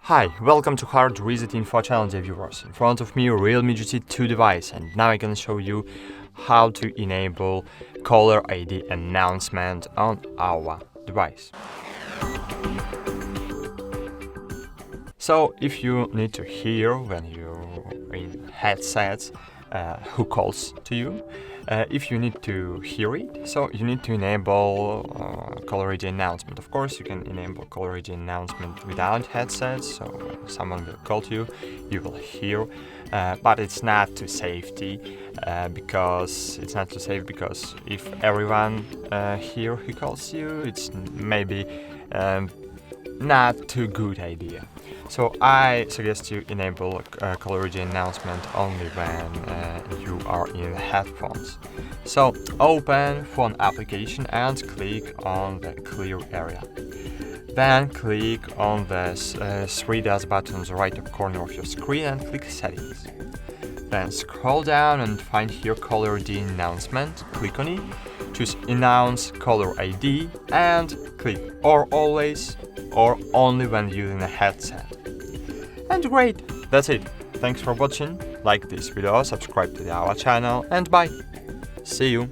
Hi, welcome to HardReset.Info channel, dear viewers. In front of me, Realme GT2 device, and now I'm gonna show you how to enable caller ID announcement on our device. So, if you need to hear when you're in headsets who calls to you, if you need to hear it, so you need to enable caller ID announcement. Of course, you can enable caller ID announcement without headsets, so when someone will call to you, you will hear, but it's not to safety because if everyone here who calls you, it's maybe not too good idea. So I suggest you enable caller ID announcement only when you are in headphones. So open phone application and click on the clear area. Then click on the three dash buttons right up corner of your screen and click settings. Then scroll down and find here caller ID announcement. Click on it, choose announce caller ID and click or always or only when using a headset. And great, that's it. Thanks for watching, like this video, subscribe to our channel and bye. See you.